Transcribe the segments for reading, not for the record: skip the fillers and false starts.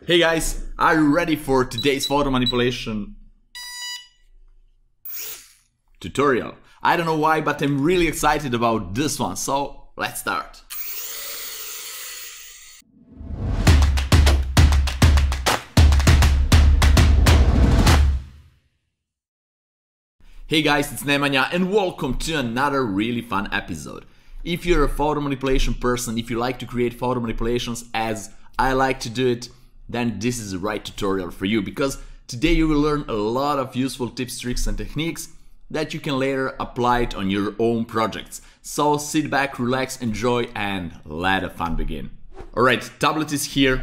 Hey guys, are you ready for today's photo manipulation tutorial? I don't know why, but I'm really excited about this one, so let's start. Hey guys, it's Nemanja and welcome to another really fun episode. If you're a photo manipulation person, if you like to create photo manipulations as I like to do it, then this is the right tutorial for you, because today you will learn a lot of useful tips, tricks and techniques that you can later apply it on your own projects. So sit back, relax, enjoy and let the fun begin. Alright, tablet is here,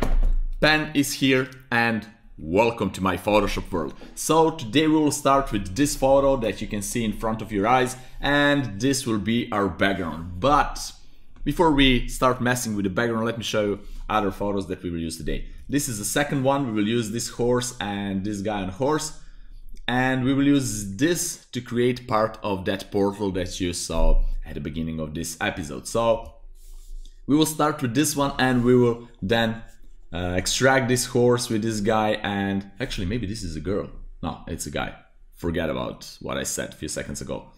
pen is here, and welcome to my Photoshop world. So today we will start with this photo that you can see in front of your eyes, and this will be our background. But before we start messing with the background, let me show you other photos that we will use today. This is the second one. We will use this horse and this guy on horse, and we will use this to create part of that portal that you saw at the beginning of this episode. So we will start with this one, and we will then extract this horse with this guy, and actually maybe this is a girl. No, it's a guy. Forget about what I said a few seconds ago.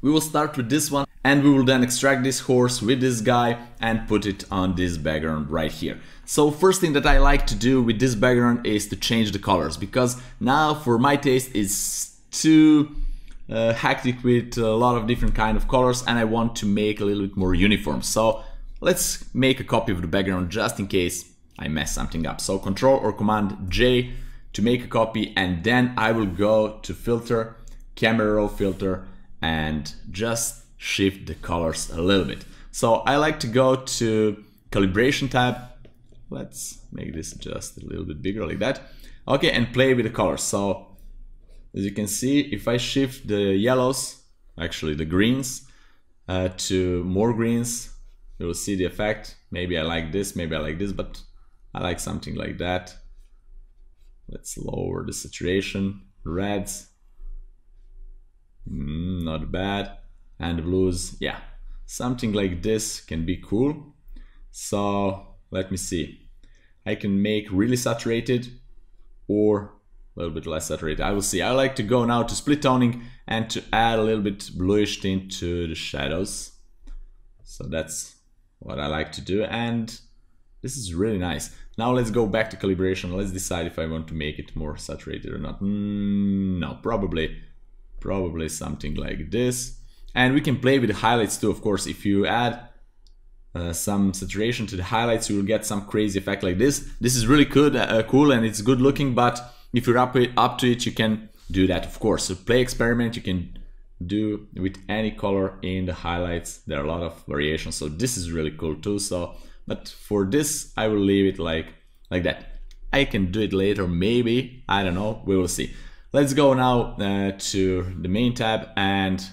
We will start with this one, and we will then extract this horse with this guy and put it on this background right here. So first thing that I like to do with this background is to change the colors, because now for my taste it's too hectic with a lot of different kind of colors, and I want to make a little bit more uniform. So let's make a copy of the background just in case I mess something up. So Control or Command J to make a copy, and then I will go to Filter, Camera Raw Filter, and just shift the colors a little bit. So I like to go to Calibration tab. Let's make this just a little bit bigger like that. Okay, and play with the colors. So as you can see, if I shift the yellows, actually the greens, to more greens, you will see the effect. Maybe I like this, but I like something like that. Let's lower the saturation. Reds, not bad. And the blues, yeah, something like this can be cool. So let me see. I can make really saturated or a little bit less saturated. I will see. I like to go now to split toning and to add a little bit bluish tint to the shadows. So that's what I like to do, and this is really nice. Now let's go back to calibration. Let's decide if I want to make it more saturated or not. No, probably something like this. And we can play with the highlights too, of course. If you add some saturation to the highlights, you will get some crazy effect like this. This is really good, cool, and it's good looking, but if you're up to it, you can do that, of course. So play experiment, you can do with any color in the highlights. There are a lot of variations, so this is really cool too. So, but for this, I will leave it like that. I can do it later, maybe, I don't know, we will see. Let's go now to the main tab and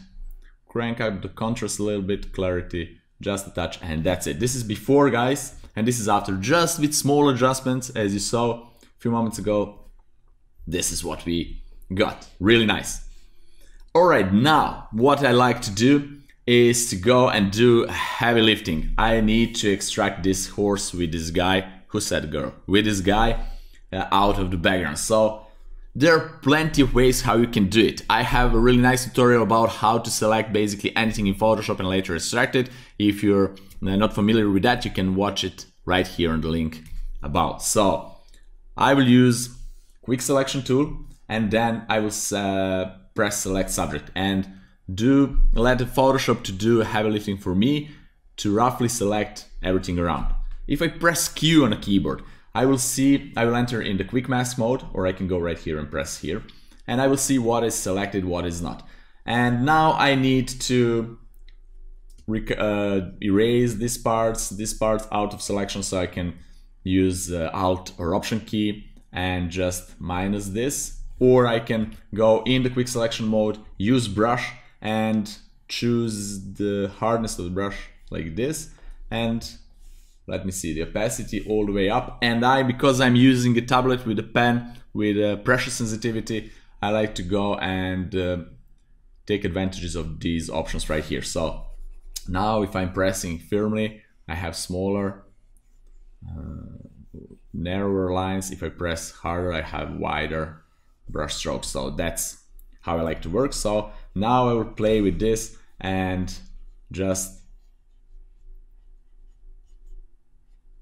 crank up the contrast a little bit, clarity, just a touch, and that's it. This is before, guys, and this is after, just with small adjustments, as you saw a few moments ago. This is what we got, really nice. Alright, now what I like to do is to go and do heavy lifting. I need to extract this horse with this guy, who said girl, with this guy out of the background. So there are plenty of ways how you can do it. I have a really nice tutorial about how to select basically anything in Photoshop and later extract it. If you're not familiar with that, you can watch it right here on the link above. So I will use quick selection tool, and then I will press select subject and let the Photoshop to do heavy lifting for me to roughly select everything around. If I press Q on a keyboard, I will enter in the quick mask mode, or I can go right here and press here, and I will see what is selected, what is not. And now I need to erase these parts out of selection, so I can use Alt or Option key and just minus this, or I can go in the quick selection mode, use brush and choose the hardness of the brush like this, and let me see, the opacity all the way up. And because I'm using a tablet with a pen with pressure sensitivity, I like to go and take advantages of these options right here. So now if I'm pressing firmly, I have smaller narrower lines. If I press harder, I have wider brush strokes. So that's how I like to work. So now I will play with this and just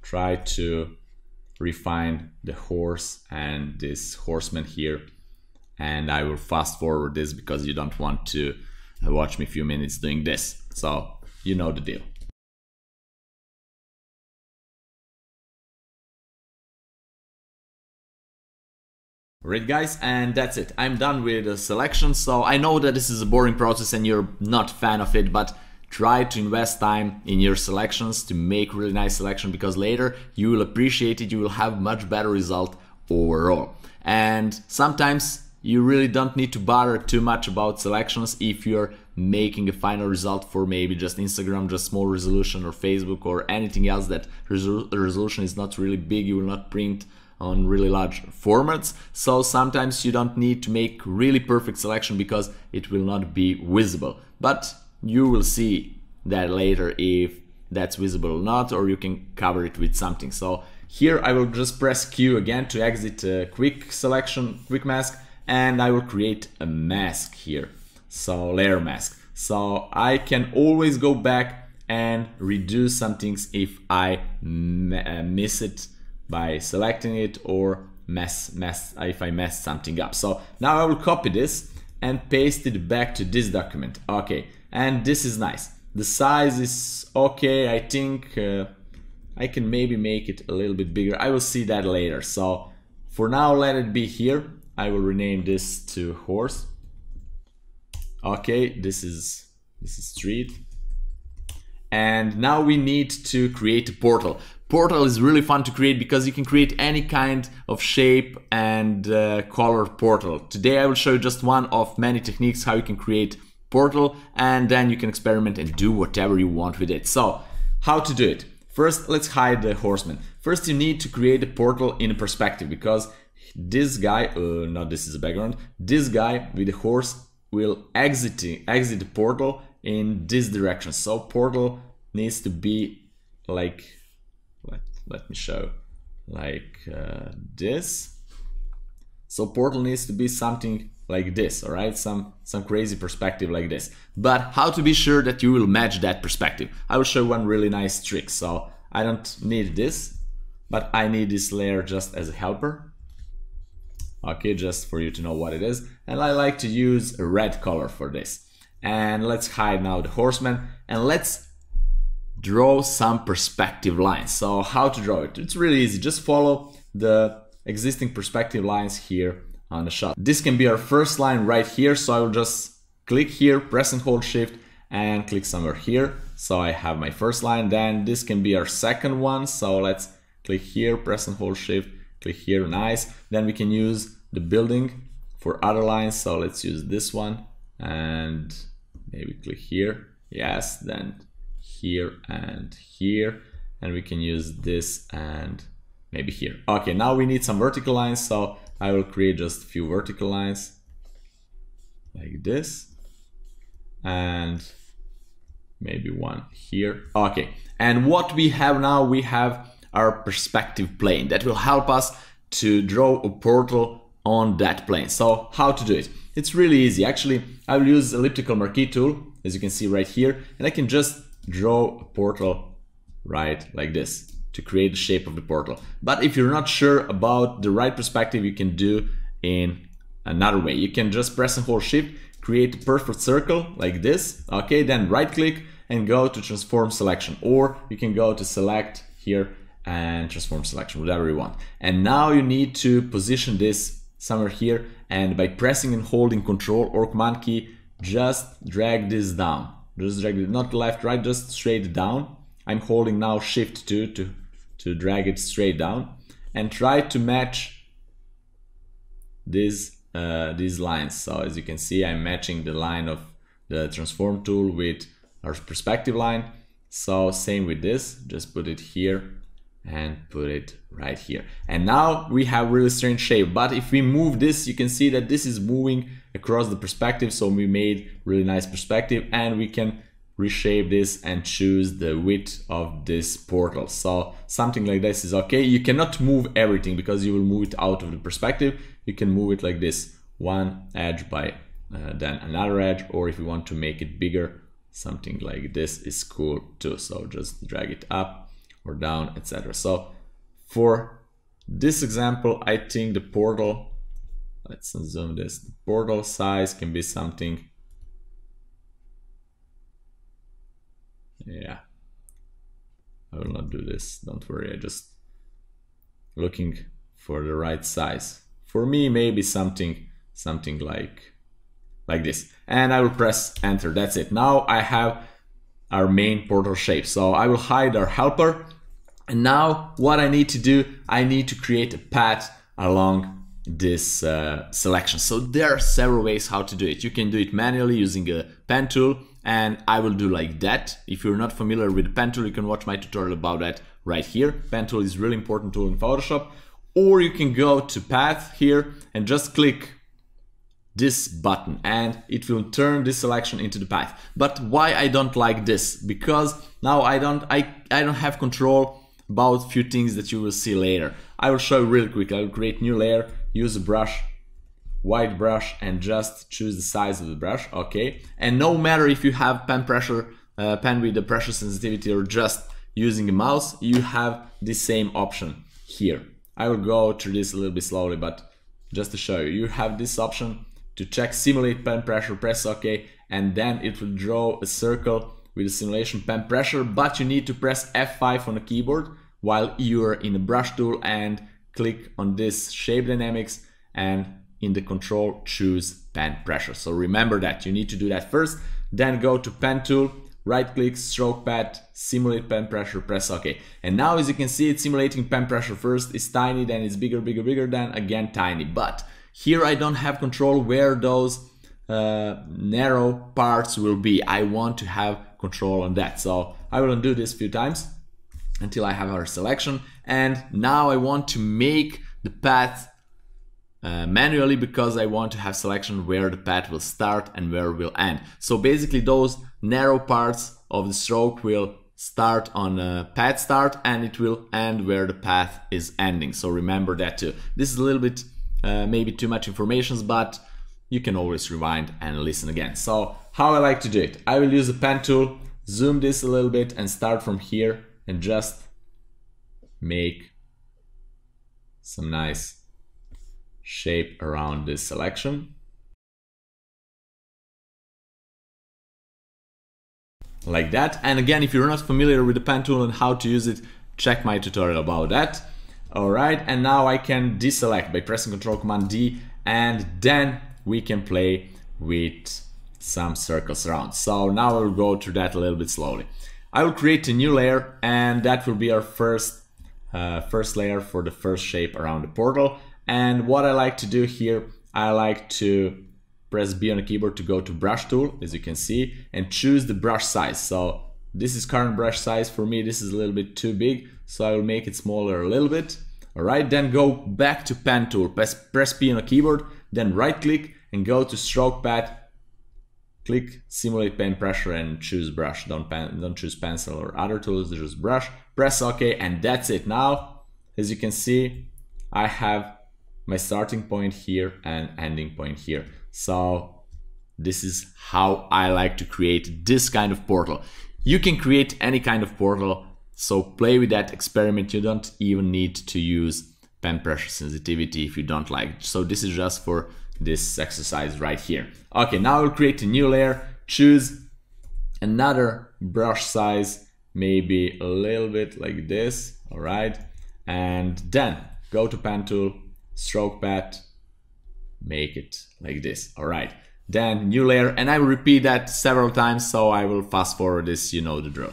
try to refine the horse and this horseman here. And I will fast forward this because you don't want to watch me a few minutes doing this. So you know the deal. Alright guys, and that's it. I'm done with the selection. So I know that this is a boring process and you're not a fan of it, but try to invest time in your selections to make really nice selection, because later you will appreciate it, you will have much better result overall. And sometimes you really don't need to bother too much about selections if you're making a final result for maybe just Instagram, just small resolution, or Facebook, or anything else that resolution is not really big, you will not print on really large formats. So sometimes you don't need to make really perfect selection because it will not be visible. But you will see that later if that's visible or not, or you can cover it with something. So here I will just press Q again to exit a quick selection, quick mask, and I will create a mask here. So layer mask. So I can always go back and redo some things if I miss it by selecting it, or if I mess something up. So now I will copy this and paste it back to this document. Okay, and this is nice. The size is okay. I think I can maybe make it a little bit bigger. I will see that later. So for now, let it be here. I will rename this to horse. Okay, this is street. And now we need to create a portal. Portal is really fun to create because you can create any kind of shape and color portal. Today I will show you just one of many techniques how you can create portal, and then you can experiment and do whatever you want with it. So how to do it? First, let's hide the horseman. First, you need to create a portal in a perspective, because this guy, no, this is a background. This guy with the horse will exit the portal in this direction. So portal needs to be like, let me show, like this. So portal needs to be something like this, all right? Some crazy perspective like this. But how to be sure that you will match that perspective? I will show one really nice trick. So I don't need this, but I need this layer just as a helper. Okay, just for you to know what it is. And I like to use a red color for this. And let's hide now the horseman, and let's draw some perspective lines. So how to draw it? It's really easy. Just follow the existing perspective lines here on the shot. This can be our first line right here. So I will just click here, press and hold shift, and click somewhere here. So I have my first line. Then this can be our second one. So let's click here, press and hold shift, click here, nice. Then we can use the building for other lines. So let's use this one and maybe click here. Yes, then here, and we can use this and maybe here. Okay, now we need some vertical lines, so I will create just a few vertical lines like this, and maybe one here. Okay, and what we have now, we have our perspective plane that will help us to draw a portal on that plane. So how to do it? It's really easy. Actually, I will use elliptical marquee tool, as you can see right here, and I can just draw a portal right like this to create the shape of the portal. But if you're not sure about the right perspective, you can do in another way. You can just press and hold shift, create a perfect circle like this. Okay, then right click and go to transform selection, or you can go to select here and transform selection, whatever you want. And now you need to position this somewhere here, and by pressing and holding Control or Command key, just drag this down. Just drag it, not left, right, just straight down. I'm holding now Shift 2 to drag it straight down, and try to match these lines. So as you can see, I'm matching the line of the transform tool with our perspective line. So same with this, just put it here and put it right here. And now we have really strange shape, but if we move this, you can see that this is moving across the perspective. So we made really nice perspective, and we can reshape this and choose the width of this portal. So something like this is okay. You cannot move everything because you will move it out of the perspective. You can move it like this, one edge by then another edge, or if you want to make it bigger, something like this is cool too. So just drag it up or down, etc. So for this example, I think the portal, let's zoom this, the portal size can be something, yeah, I will not do this, don't worry, I just looking for the right size. For me, maybe something like this, and I will press enter. That's it. Now I have our main portal shape. So I will hide our helper, and now what I need to do, I need to create a path along this selection. So there are several ways how to do it. You can do it manually using a pen tool, and I will do like that. If you're not familiar with the pen tool, you can watch my tutorial about that right here. Pen tool is a really important tool in Photoshop. Or you can go to path here and just click this button and it will turn this selection into the path. But why I don't like this? Because now I don't have control about few things that you will see later. I will show you real quick. I will create new layer, use a brush, white brush, and just choose the size of the brush. Okay, and no matter if you have pen pressure, pen with the pressure sensitivity, or just using a mouse, you have the same option here. I will go through this a little bit slowly, but just to show you, you have this option to check simulate pen pressure, press OK, and then it will draw a circle with the simulation pen pressure, but you need to press F5 on the keyboard while you are in the brush tool and click on this shape dynamics, and in the control choose pen pressure. So remember that you need to do that first, then go to pen tool, right click, stroke pad, simulate pen pressure, press OK. And now as you can see, it's simulating pen pressure first. It's tiny, then it's bigger, bigger, bigger, then again tiny. But here I don't have control where those narrow parts will be. I want to have control on that. So I will undo this a few times until I have our selection. And now I want to make the path manually, because I want to have selection where the path will start and where it will end. So basically those narrow parts of the stroke will start on a path start and it will end where the path is ending. So remember that too. This is a little bit maybe too much information, but you can always rewind and listen again. So how I like to do it, I will use a pen tool, zoom this a little bit and start from here and just make some nice shape around this selection. Like that. And again, if you're not familiar with the pen tool and how to use it, check my tutorial about that. Alright, and now I can deselect by pressing Ctrl Command D, and then we can play with some circles around. So now I will go through that a little bit slowly. I will create a new layer, and that will be our first layer for the first shape around the portal. And what I like to do here, I like to press B on the keyboard to go to brush tool, as you can see, and choose the brush size. So this is current brush size. For me, this is a little bit too big, so I will make it smaller a little bit. Alright, then go back to pen tool, press P on the keyboard, then right click and go to stroke pad, click simulate pen pressure and choose brush. Don't choose pencil or other tools, just brush, press OK, and that's it. Now, as you can see, I have my starting point here and ending point here. So this is how I like to create this kind of portal. You can create any kind of portal, so play with that, experiment. You don't even need to use pen pressure sensitivity if you don't like it. So this is just for this exercise right here. Okay, now I'll create a new layer, choose another brush size, maybe a little bit like this, all right? And then go to pen tool, stroke pad, make it like this, all right? Then new layer, and I will repeat that several times, so I will fast forward this, you know the drill.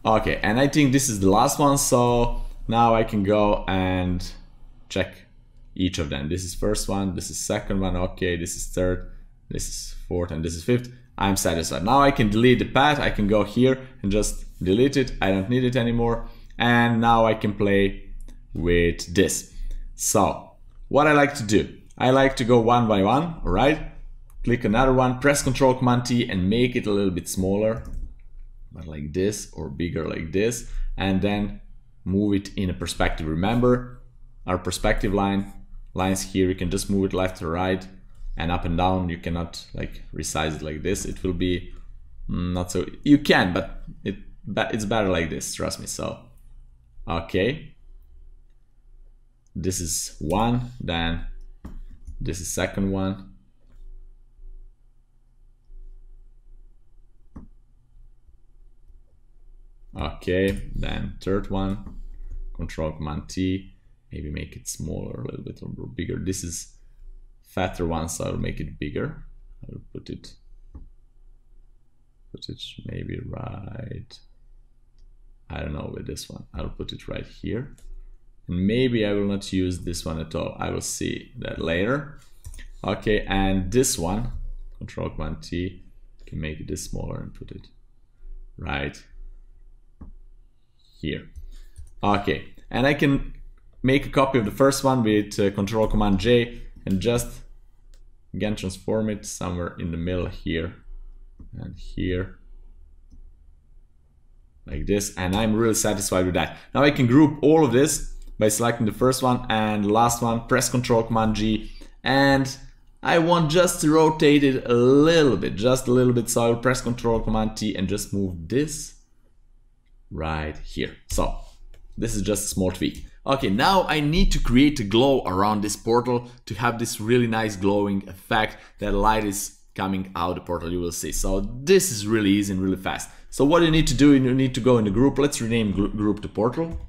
Okay, and I think this is the last one, so now I can go and check each of them. This is first one, this is second one, okay, this is third, this is fourth, and this is fifth. I'm satisfied. Now I can delete the path. I can go here and just delete it. I don't need it anymore. And now I can play with this. So what I like to do, I like to go one by one, all right? Click another one, press Ctrl Command T and make it a little bit smaller, but like this, or bigger like this, and then move it in a perspective. Remember, our perspective lines here, you can just move it left to right and up and down. You cannot like resize it like this. It will be not so, you can, but it's better like this, trust me. So, okay. This is one, then this is second one. Okay, then third one, Control Command T, maybe make it smaller, a little bit or bigger. This is fatter one, so I'll make it bigger. I'll put it maybe right, I don't know, with this one. I'll put it right here. And maybe I will not use this one at all. I will see that later. Okay, and this one, Control Command T, can make this smaller and put it right here. Okay, and I can make a copy of the first one with Control Command J and just again transform it somewhere in the middle here and here, like this, and I'm really satisfied with that. Now I can group all of this by selecting the first one and the last one, press Control Command G, and I want just to rotate it a little bit, just a little bit, so I'll press Control Command T and just move this right here. So this is just a small tweak. Okay, now I need to create a glow around this portal to have this really nice glowing effect that light is coming out the portal, you will see. So this is really easy and really fast. So what you need to do, you need to go in the group. Let's rename group to portal.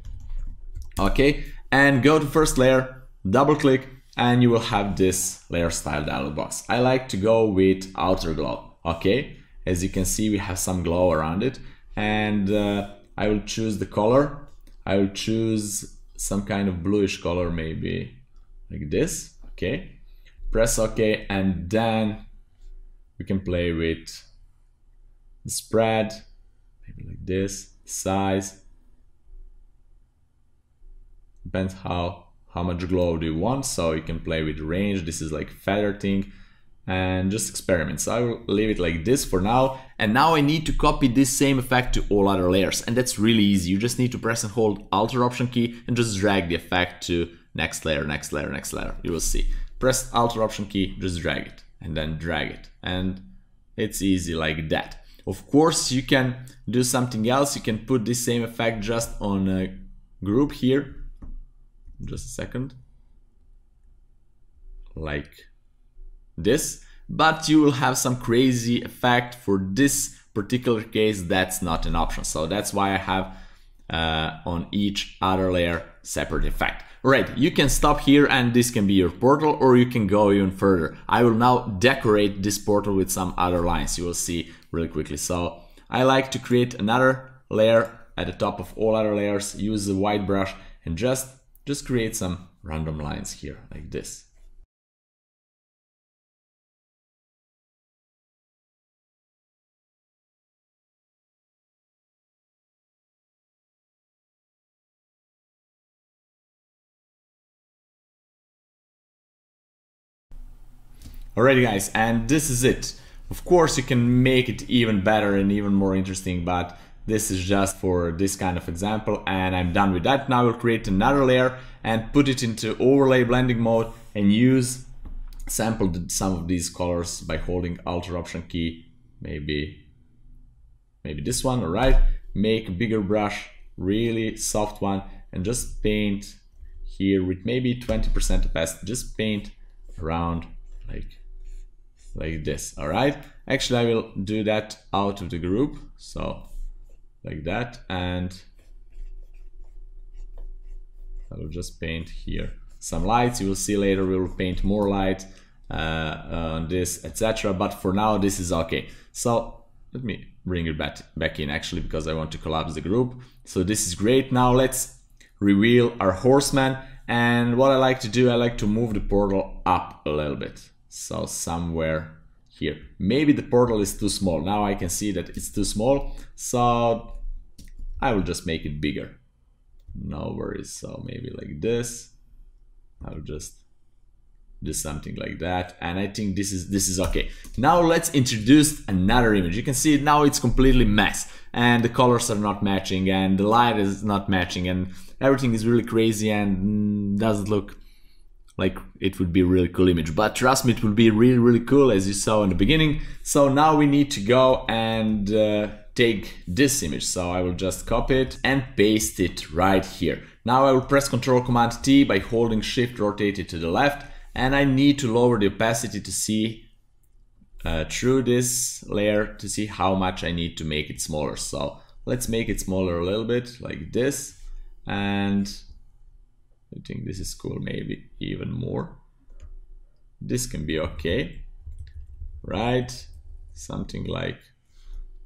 Okay, and go to first layer, double click, and you will have this layer style dialog box. I like to go with outer glow. Okay, as you can see, we have some glow around it, and I will choose the color. I will choose some kind of bluish color, maybe like this. Okay, press OK, and then we can play with the spread, maybe like this, size. Depends how much glow do you want, so you can play with range. This is like feather thing, and just experiment. So I will leave it like this for now, and now I need to copy this same effect to all other layers, and that's really easy. You just need to press and hold Alt or Option key and just drag the effect to next layer, next layer, next layer. You will see. Press Alt or Option key, just drag it, and then drag it, and it's easy like that. Of course, you can do something else. You can put this same effect just on a group here. Just a second, like this, but you will have some crazy effect. For this particular case, that's not an option, so that's why I have on each other layer separate effect. Alright, you can stop here and this can be your portal, or you can go even further. I will now decorate this portal with some other lines, you will see really quickly. So I like to create another layer at the top of all other layers, use the white brush and just create some random lines here, like this. Alrighty guys, and this is it. Of course you can make it even better and even more interesting, but this is just for this kind of example, and I'm done with that. Now I'll create another layer and put it into overlay blending mode and sample some of these colors by holding Alt or Option key. Maybe this one, alright. Make a bigger brush, really soft one, and just paint here with maybe 20% opacity. Just paint around like this, alright. Actually, I will do that out of the group, so like that, and I will just paint here some lights. You will see later we will paint more light on this, etc. But for now this is okay. So let me bring it back in actually, because I want to collapse the group. So this is great. Now let's reveal our horseman, and what I like to do, I like to move the portal up a little bit. So somewhere here. Maybe the portal is too small. Now I can see that it's too small, so I will just make it bigger. No worries. So maybe like this. I'll just do something like that, and I think this is okay. Now let's introduce another image. You can see now it's completely mess, and the colors are not matching, and the light is not matching, and everything is really crazy and doesn't look like it would be a really cool image. But trust me, it will be really cool, as you saw in the beginning. So now we need to go and take this image. So I will just copy it and paste it right here. Now I will press Ctrl Command T by holding Shift, rotate it to the left, and I need to lower the opacity to see through this layer to see how much I need to make it smaller. So let's make it smaller a little bit, like this, and I think this is cool, maybe even more. This can be okay, right? Something like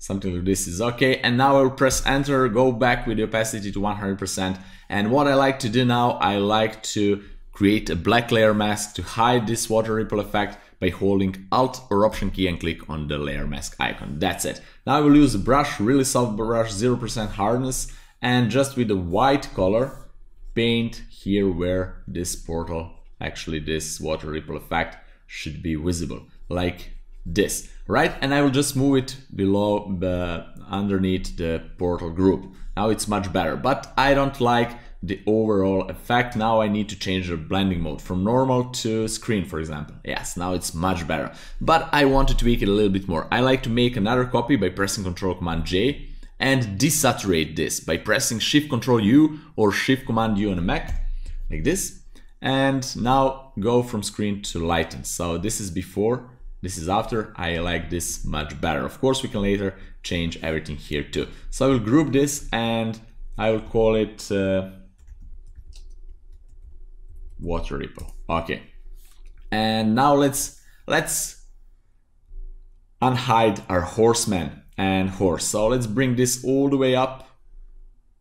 this is okay. And now I'll press Enter, go back with the opacity to 100%. And what I like to do now, I like to create a black layer mask to hide this water ripple effect by holding Alt or Option key and click on the layer mask icon. That's it. Now I will use a brush, really soft brush, 0% hardness, and just with the white color, paint here where this portal, actually this water ripple effect should be visible, like this, right? And I will just move it below, underneath the portal group. Now it's much better, but I don't like the overall effect. Now I need to change the blending mode from normal to screen, for example. Yes, now it's much better, but I want to tweak it a little bit more. I like to make another copy by pressing Ctrl Command J and desaturate this by pressing Shift Ctrl U or Shift Command U on a Mac, like this. And now go from screen to lighten. So this is before, this is after. I like this much better. Of course, we can later change everything here too. So I will group this and I will call it water ripple. Okay. And now let's unhide our horseman and horse. So let's bring this all the way up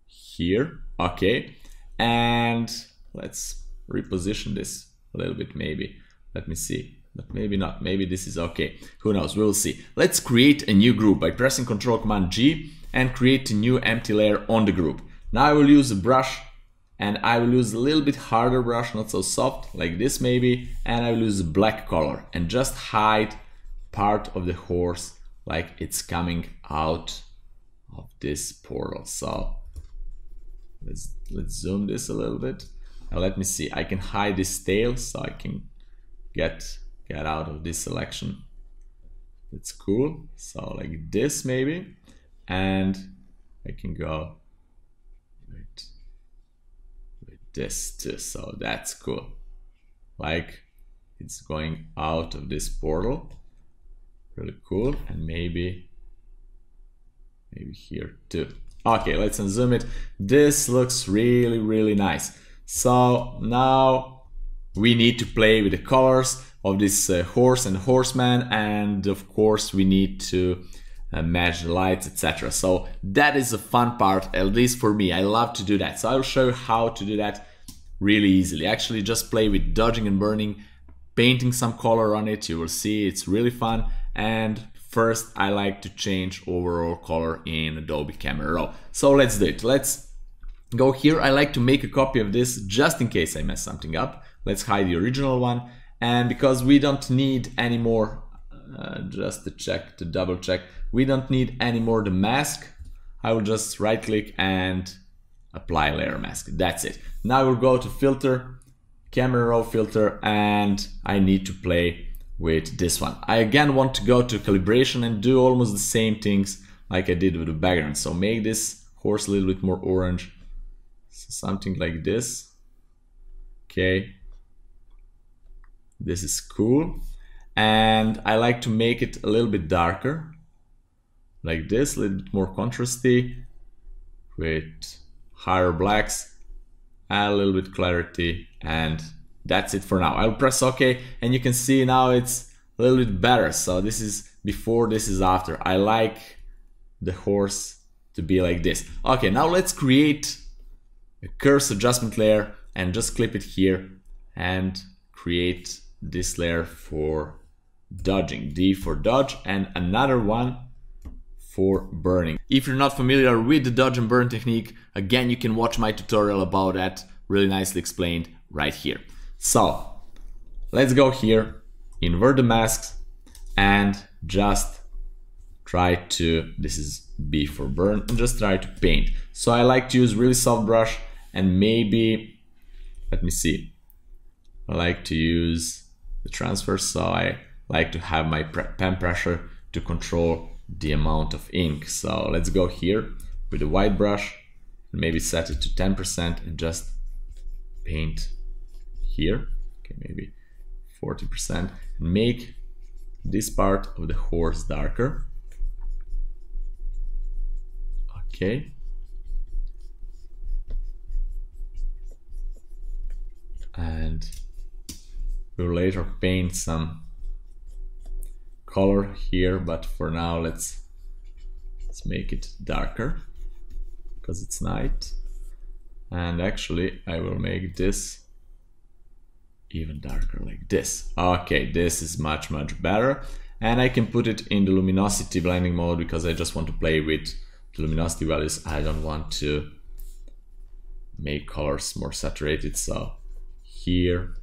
here. Okay. And let's reposition this a little bit, maybe. Let me see. But maybe not. Maybe this is okay. Who knows? We'll see. Let's create a new group by pressing Ctrl Command G and create a new empty layer on the group. Now I will use a brush, and I will use a little bit harder brush, not so soft, like this maybe, and I will use a black color and just hide part of the horse like it's coming out of this portal. So let's zoom this a little bit. Now let me see. I can hide this tail so I can get out of this selection. That's cool. So like this maybe, and I can go with this too. So that's cool. Like it's going out of this portal. Really cool. And maybe here too. Okay, let's unzoom it. This looks really nice. So now we need to play with the colors of this horse and horseman, and of course we need to match the lights, etc. So that is a fun part, at least for me. I love to do that. So I'll show you how to do that really easily. Actually, just play with dodging and burning, painting some color on it. You will see it's really fun. And first, I like to change overall color in Adobe Camera Raw. So let's do it. Let's go here. I like to make a copy of this just in case I mess something up. Let's hide the original one. And because we don't need any more, just to double check, we don't need any more the mask. I will just right click and apply layer mask. That's it. Now I will go to filter, camera raw filter, and I need to play with this one. I again want to go to calibration and do almost the same things like I did with the background. So make this horse a little bit more orange. So something like this. Okay. This is cool. And I like to make it a little bit darker, like this, a little bit more contrasty, with higher blacks, add a little bit clarity, and that's it for now. I'll press OK, and you can see now it's a little bit better. So this is before, this is after. I like the horse to be like this. Okay, now let's create a curves adjustment layer and just clip it here and create this layer for dodging, D for dodge, and another one for burning. If you're not familiar with the dodge and burn technique, again, you can watch my tutorial about that, really nicely explained right here. So let's go here, invert the masks, and just try to, this is B for burn, and just try to paint. So I like to use really soft brush, and maybe, let me see, I like to use the transfer, so I like to have my pen pressure to control the amount of ink. So let's go here with a white brush, and maybe set it to 10% and just paint here, okay, maybe 40%, and make this part of the horse darker. Okay. And we'll later paint some color here, but for now let's make it darker because it's night. And actually I will make this even darker like this. Okay, this is much better, and I can put it in the luminosity blending mode because I just want to play with the luminosity values. I don't want to make colors more saturated, so here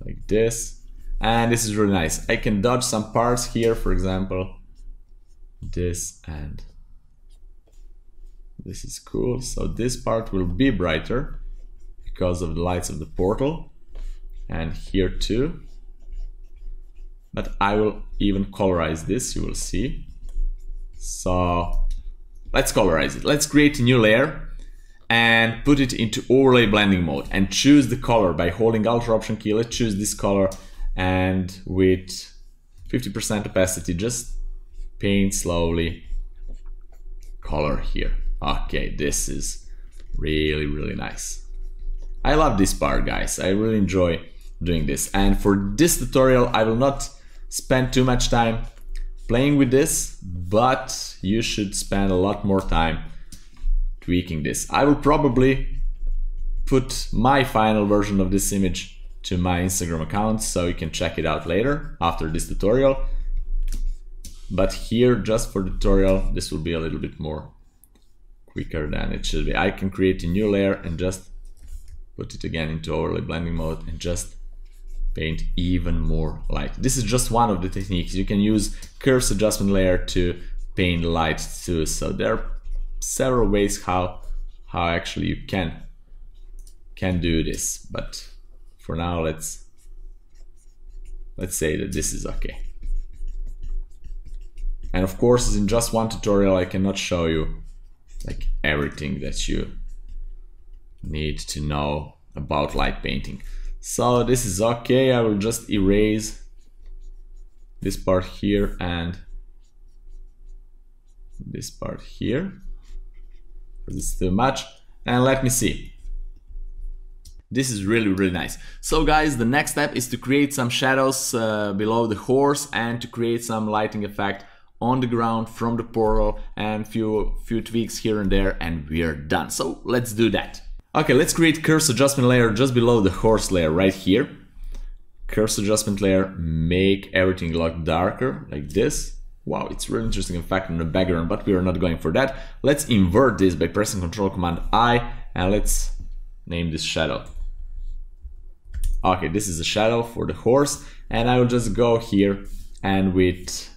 like this, and this is really nice. I can dodge some parts here, for example this, and this is cool. So this part will be brighter because of the lights of the portal, and here too. But I will even colorize this, you will see. So let's colorize it. Let's create a new layer and put it into overlay blending mode and choose the color by holding Alt Option key. Let's choose this color, and with 50% opacity, just paint slowly color here. Okay, this is really nice. I love this part, guys. I really enjoy doing this. And for this tutorial, I will not spend too much time playing with this, but you should spend a lot more time tweaking this. I will probably put my final version of this image to my Instagram account, so you can check it out later after this tutorial. But here, just for the tutorial, this will be a little bit more quicker than it should be. I can create a new layer and just put it again into overlay blending mode and just paint even more light. This is just one of the techniques. You can use curves adjustment layer to paint light too. So there are several ways how actually you can do this. But for now, let's say that this is okay. And of course, in just one tutorial, I cannot show you like everything that you need to know about light painting. So this is okay. I will just erase this part here and this part here because it's too much. And let me see. This is really nice. So guys, the next step is to create some shadows below the horse and to create some lighting effect on the ground from the portal and few tweaks here and there, and we are done. So let's do that. Okay, let's create curves adjustment layer just below the horse layer right here. Curves adjustment layer, make everything look darker like this. Wow, it's really interesting effect on the background, but we are not going for that. Let's invert this by pressing Ctrl Command I, and let's name this shadow. Okay, this is a shadow for the horse, and I will just go here and with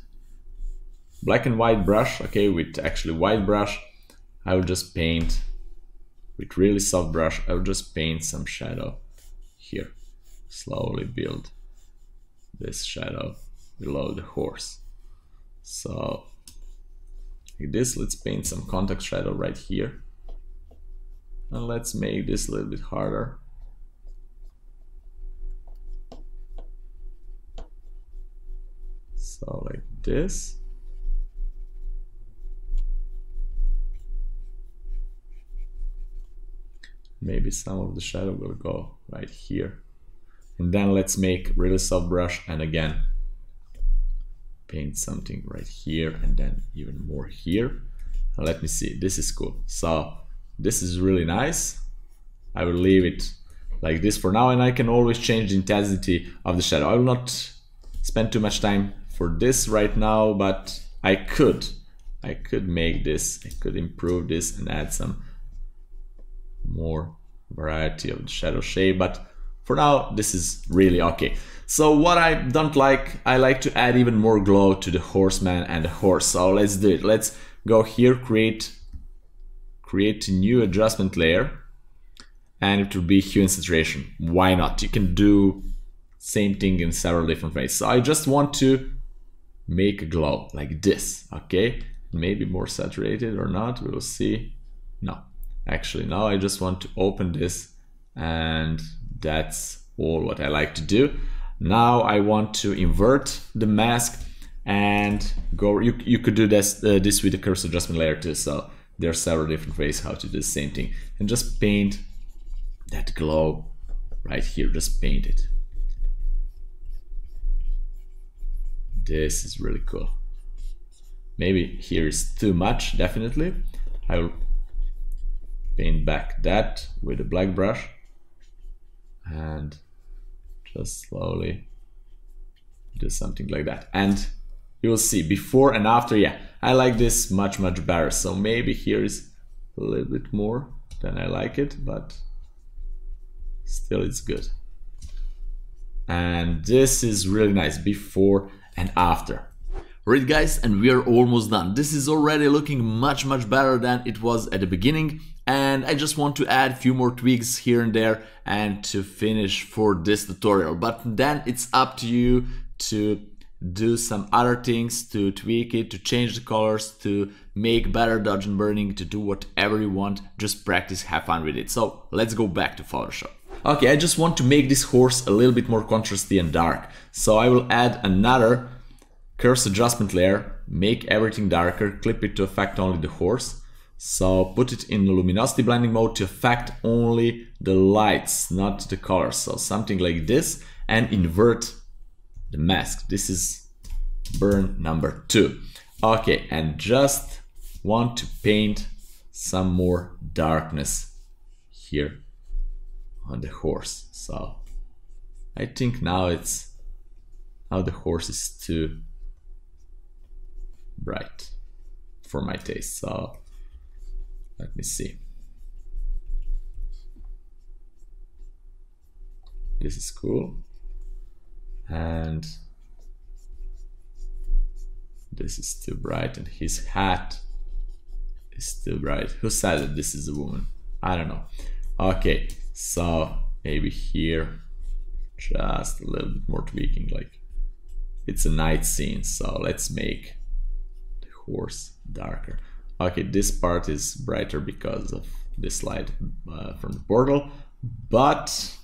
black and white brush, okay, with actually white brush, I will just paint with really soft brush. I will just paint some shadow here. Slowly build this shadow below the horse. So like this, let's paint some contact shadow right here. And let's make this a little bit harder. So like this. Maybe some of the shadow will go right here. And then let's make really soft brush and again paint something right here and then even more here. And let me see, this is cool. So this is really nice. I will leave it like this for now, and I can always change the intensity of the shadow. I will not spend too much time for this right now, but I could make this, I could improve this and add some more variety of the shadow shape, but for now this is really okay. So what I don't like, I like to add even more glow to the horseman and the horse. So let's do it. Let's go here, create a new adjustment layer, and it will be hue and saturation. Why not? You can do same thing in several different ways. So I just want to make a glow like this, okay? Maybe more saturated or not, we will see. No, actually no, I just want to open this, and that's all what I like to do. Now I want to invert the mask and go, you could do this with the cursor adjustment layer too, so there are several different ways how to do the same thing. And just paint that glow right here, just paint it. This is really cool. Maybe here is too much, definitely. I will paint back that with a black brush and just slowly do something like that. And you will see before and after, yeah, I like this much better. So maybe here is a little bit more than I like it, but still it's good. And this is really nice before and after. Alright guys, and we are almost done. This is already looking much better than it was at the beginning, and I just want to add a few more tweaks here and there and to finish for this tutorial. But then it's up to you to do some other things, to tweak it, to change the colors, to make better dodge and burning, to do whatever you want. Just practice, have fun with it. So let's go back to Photoshop. Okay, I just want to make this horse a little bit more contrasty and dark. So I will add another cursor adjustment layer, make everything darker, clip it to affect only the horse. So put it in luminosity blending mode to affect only the lights, not the colors. So something like this, and invert the mask. This is burn number 2. Okay, and just want to paint some more darkness here on the horse. So I think now the horse is too bright for my taste. So let me see. This is cool. And this is too bright, and his hat is too bright. Who said that this is a woman? I don't know. Okay, so maybe here just a little bit more tweaking, like it's a night scene, so let's make the horse darker. Okay, this part is brighter because of this light from the portal, but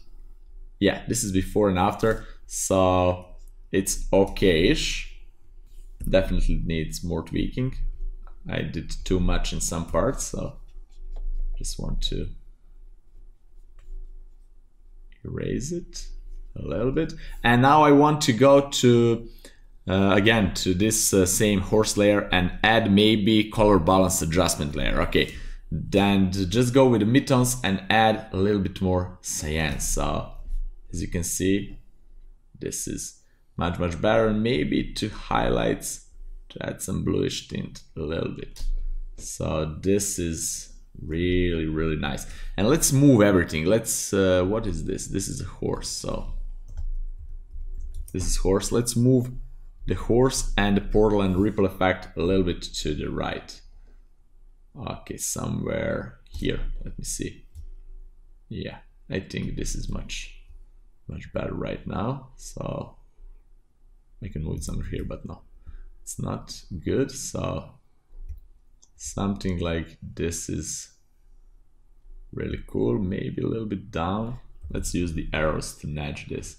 yeah, this is before and after, so it's okay-ish. Definitely needs more tweaking. I did too much in some parts, so just want to erase it a little bit. And now I want to go to again to this same horse layer and add maybe color balance adjustment layer. Okay, then just go with the midtones and add a little bit more cyan. So as you can see, this is much better, and maybe to highlights to add some bluish tint a little bit. So this is really nice. And let's move everything. Let's what is this? This is a horse. So this is horse. Let's move the horse and the portal and ripple effect a little bit to the right. Okay, somewhere here. Let me see. Yeah, I think this is much better right now. So I can move it somewhere here, but no, it's not good. So something like this is really cool. Maybe a little bit down. Let's use the arrows to nudge this.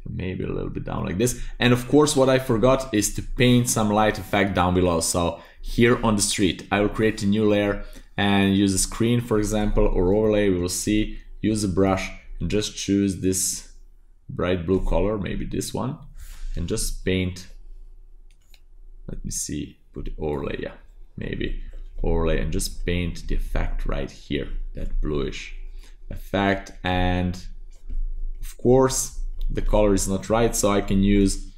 Maybe a little bit down like this. And of course, what I forgot is to paint some light effect down below. So here on the street, I will create a new layer and use a screen, for example, or overlay. We will see, use a brush and just choose this bright blue color, maybe this one, and just paint. Let me see, put the overlay, yeah, maybe overlay, and just paint the effect right here, that bluish effect. And of course the color is not right, so I can use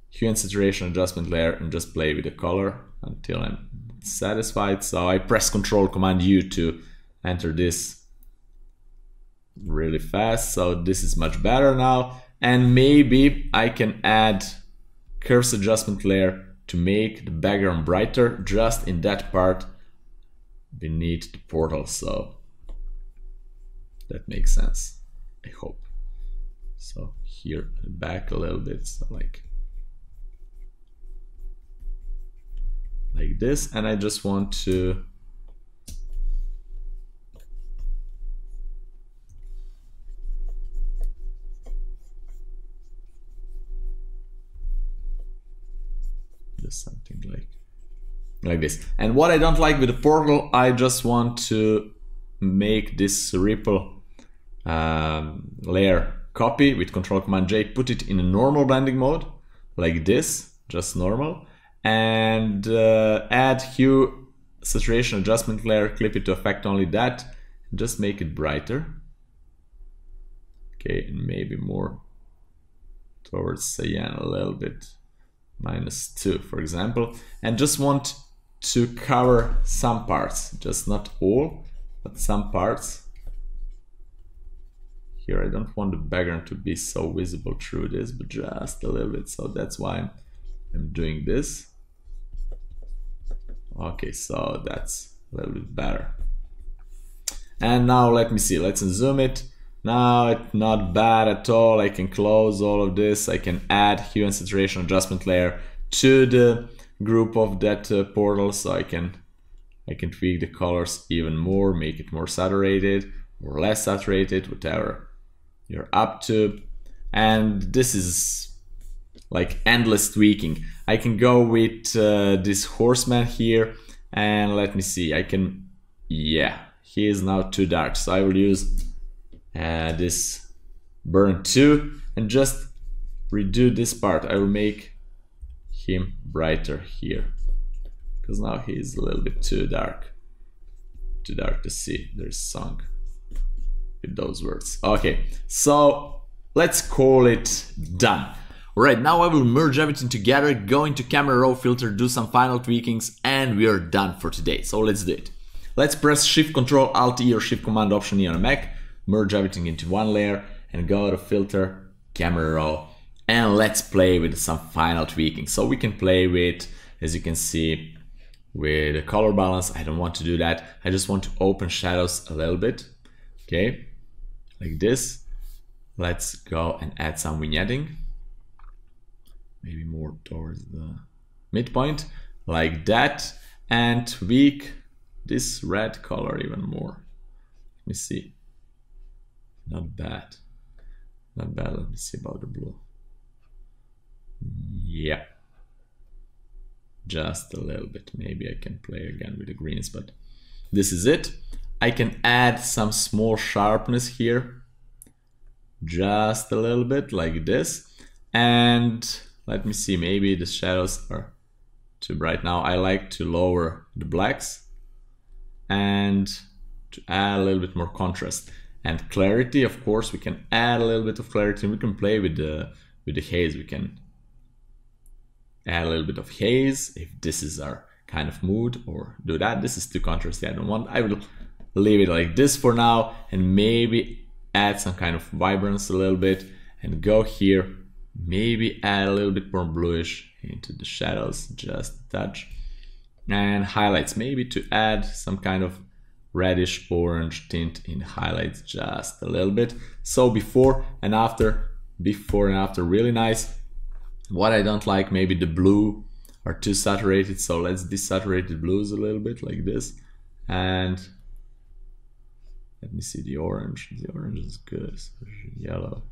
hue and saturation adjustment layer and just play with the color until I'm satisfied. So I press Ctrl Command U to enter this really fast. So this is much better now. And maybe I can add curves adjustment layer to make the background brighter just in that part beneath the portal. So that makes sense, I hope. So here back a little bit, so like this, and I just want to just something like this. And what I don't like with the portal, I just want to make this ripple layer copy with Control-Command-J, put it in a normal blending mode, like this, just normal, and add hue saturation adjustment layer, clip it to affect only that, and just make it brighter. Okay, and maybe more towards cyan a little bit, -2 for example, and just want to cover some parts, just not all, but some parts. Here I don't want the background to be so visible through this, but just a little bit, so that's why I'm doing this. Okay, so that's a little bit better. And now let me see, let's zoom it. Now it's not bad at all. I can close all of this. I can add hue and saturation adjustment layer to the group of that portal, so I can tweak the colors even more, make it more saturated or less saturated, whatever you're up to. And this is like endless tweaking. I can go with this horseman here, and let me see, I can, yeah, he is now too dark, so I will use this burn 2 and just redo this part. I will make him brighter here, because now he is a little bit too dark to see. There's song with those words. Okay, so let's call it done. Alright, now I will merge everything together, go into camera raw filter, do some final tweakings, and we are done for today. So let's do it. Let's press Shift Control Alt E or Shift Command Option E on a Mac, merge everything into one layer, and go to filter, camera raw, and let's play with some final tweaking. So we can play with, as you can see, with the color balance. I don't want to do that. I just want to open shadows a little bit. Okay, like this. Let's go and add some vignetting. Maybe more towards the midpoint, like that. And tweak this red color even more. Let me see. Not bad. Not bad. Let me see about the blue. Yeah. Just a little bit. Maybe I can play again with the greens, but this is it. I can add some small sharpness here. Just a little bit like this. And let me see, maybe the shadows are too bright now. I like to lower the blacks and to add a little bit more contrast. And clarity, of course, we can add a little bit of clarity, and we can play with the haze. We can add a little bit of haze if this is our kind of mood, or do that. This is too contrasty, I don't want. I will leave it like this for now, and maybe add some kind of vibrance a little bit, and go here, maybe add a little bit more bluish into the shadows, just a touch. And highlights, maybe to add some kind of reddish orange tint in highlights, just a little bit. So before and after, really nice. What I don't like, maybe the blue are too saturated, so let's desaturate the blues a little bit like this. And let me see the orange. The orange is good. So yellow.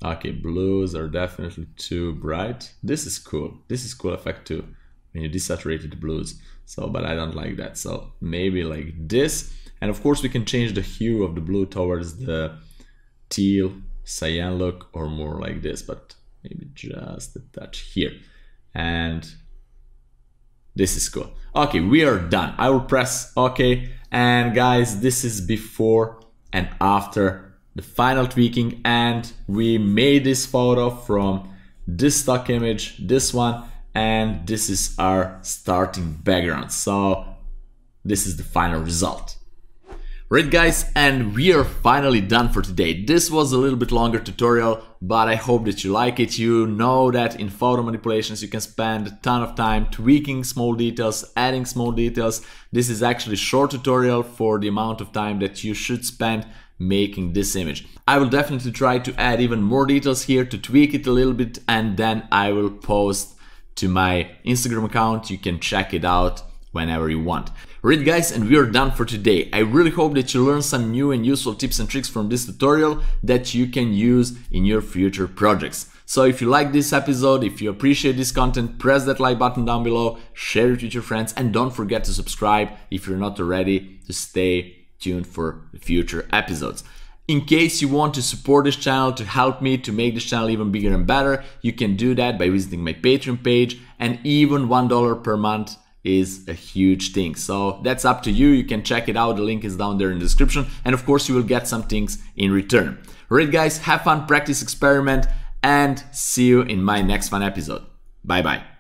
Okay, blues are definitely too bright. This is cool. This is cool effect too, when you desaturated the blues. So, but I don't like that. So maybe like this. And of course we can change the hue of the blue towards the teal, cyan look, or more like this, but maybe just a touch here. And this is cool. Okay, we are done. I will press OK. And guys, this is before and after the final tweaking. And we made this photo from this stock image, this one, and this is our starting background. So this is the final result. Right guys, and we are finally done for today. This was a little bit longer tutorial, but I hope that you like it. You know that in photo manipulations you can spend a ton of time tweaking small details, adding small details. This is actually a short tutorial for the amount of time that you should spend making this image. I will definitely try to add even more details here to tweak it a little bit, and then I will post to my Instagram account. You can check it out whenever you want. Alright guys, and we are done for today. I really hope that you learned some new and useful tips and tricks from this tutorial that you can use in your future projects. So if you like this episode, if you appreciate this content, press that like button down below, share it with your friends, and don't forget to subscribe if you're not already, to stay tuned for the future episodes. In case you want to support this channel, to help me to make this channel even bigger and better, you can do that by visiting my Patreon page, and even $1 per month is a huge thing. So that's up to you. You can check it out. The link is down there in the description. And of course, you will get some things in return. Alright guys, have fun, practice, experiment, and see you in my next fun episode. Bye bye.